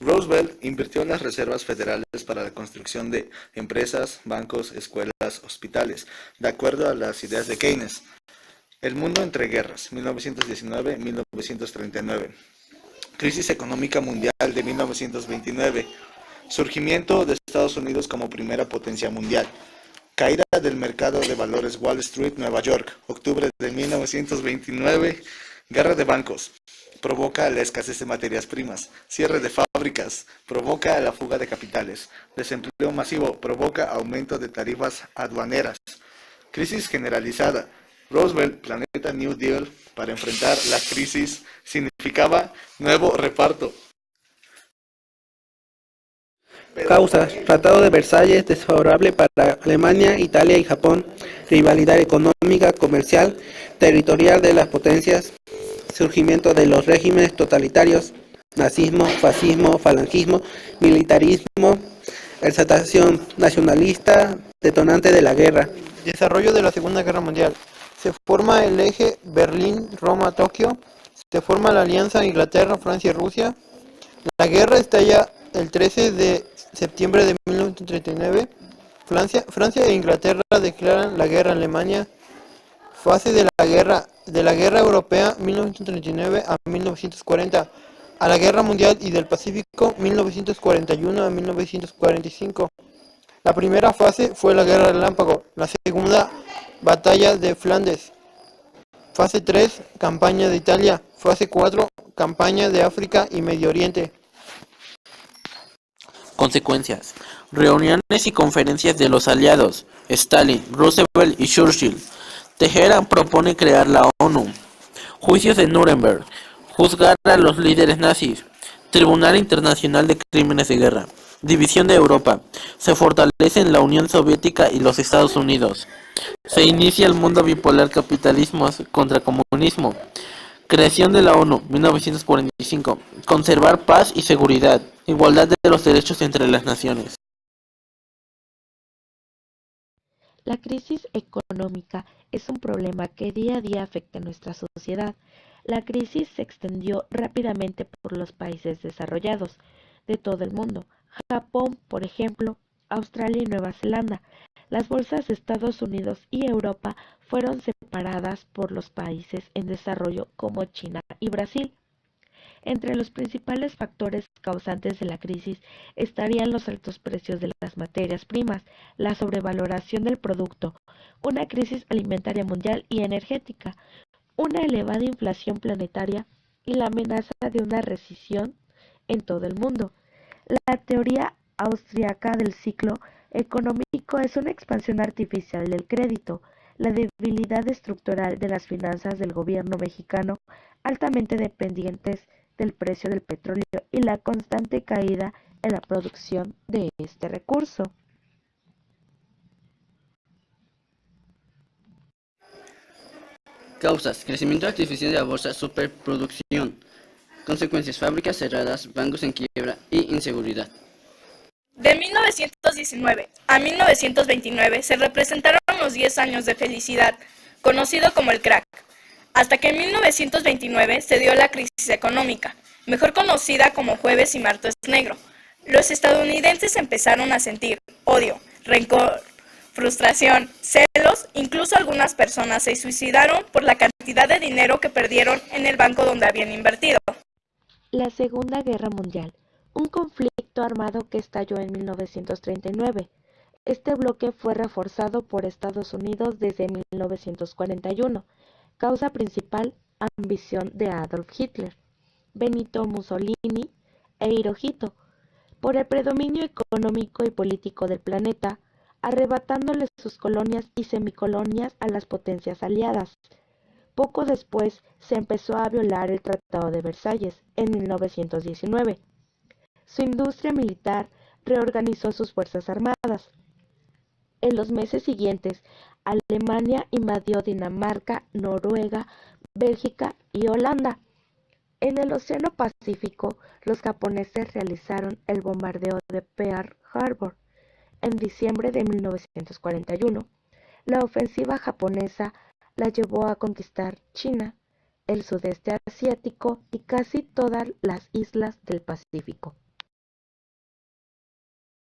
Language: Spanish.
Roosevelt invirtió las reservas federales para la construcción de empresas, bancos, escuelas, hospitales, de acuerdo a las ideas de Keynes. El mundo entre guerras, 1919-1939. Crisis económica mundial de 1929. Surgimiento de Estados Unidos como primera potencia mundial. Caída del mercado de valores Wall Street, Nueva York, octubre de 1929. Guerra de bancos. Provoca la escasez de materias primas. Cierre de fábricas. Provoca la fuga de capitales. Desempleo masivo. Provoca aumento de tarifas aduaneras. Crisis generalizada. Roosevelt, planeta New Deal para enfrentar la crisis significaba nuevo reparto. Causas: Tratado de Versalles desfavorable para Alemania, Italia y Japón. Rivalidad económica, comercial, territorial de las potencias. Surgimiento de los regímenes totalitarios. Nazismo, fascismo, falangismo, militarismo. Exaltación nacionalista, detonante de la guerra. Desarrollo de la Segunda Guerra Mundial. Se forma el eje Berlín-Roma-Tokio. Se forma la alianza Inglaterra-Francia-Rusia. La guerra estalla el 13 de septiembre de 1939. Francia e Inglaterra declaran la guerra a Alemania. Fase de la guerra europea 1939 a 1940. A la Guerra Mundial y del Pacífico 1941 a 1945. La primera fase fue la Guerra Relámpago, la segunda Batalla de Flandes. Fase 3, Campaña de Italia. Fase 4, Campaña de África y Medio Oriente. Consecuencias: reuniones y conferencias de los aliados, Stalin, Roosevelt y Churchill. Teherán propone crear la ONU. Juicios de Nuremberg. Juzgar a los líderes nazis. Tribunal Internacional de Crímenes de Guerra. División de Europa. Se fortalecen la Unión Soviética y los Estados Unidos. Se inicia el mundo bipolar, capitalismo contra comunismo. Creación de la ONU, 1945. Conservar paz y seguridad. Igualdad de los derechos entre las naciones. La crisis económica es un problema que día a día afecta a nuestra sociedad. La crisis se extendió rápidamente por los países desarrollados de todo el mundo. Japón, por ejemplo, Australia y Nueva Zelanda. Las bolsas de Estados Unidos y Europa fueron separadas por los países en desarrollo como China y Brasil. Entre los principales factores causantes de la crisis estarían los altos precios de las materias primas, la sobrevaloración del producto, una crisis alimentaria mundial y energética, una elevada inflación planetaria y la amenaza de una recesión en todo el mundo. La teoría austriaca del ciclo económico es una expansión artificial del crédito, la debilidad estructural de las finanzas del gobierno mexicano, altamente dependientes del precio del petróleo y la constante caída en la producción de este recurso. Causas: crecimiento artificial de la bolsa, superproducción. Consecuencias: fábricas cerradas, bancos en quiebra y inseguridad. De 1919 a 1929 se representaron los 10 años de felicidad, conocido como el crack, hasta que en 1929 se dio la crisis económica, mejor conocida como Jueves y Martes Negro. Los estadounidenses empezaron a sentir odio, rencor, frustración, celos, incluso algunas personas se suicidaron por la cantidad de dinero que perdieron en el banco donde habían invertido. La Segunda Guerra Mundial, un conflicto armado que estalló en 1939. Este bloque fue reforzado por Estados Unidos desde 1941. Causa principal: ambición de Adolf Hitler, Benito Mussolini e Hirohito por el predominio económico y político del planeta, arrebatándole sus colonias y semicolonias a las potencias aliadas. Poco después se empezó a violar el Tratado de Versalles en 1919. Su industria militar reorganizó sus fuerzas armadas. En los meses siguientes, Alemania invadió Dinamarca, Noruega, Bélgica y Holanda. En el Océano Pacífico, los japoneses realizaron el bombardeo de Pearl Harbor en diciembre de 1941. La ofensiva japonesa la llevó a conquistar China, el sudeste asiático y casi todas las islas del Pacífico.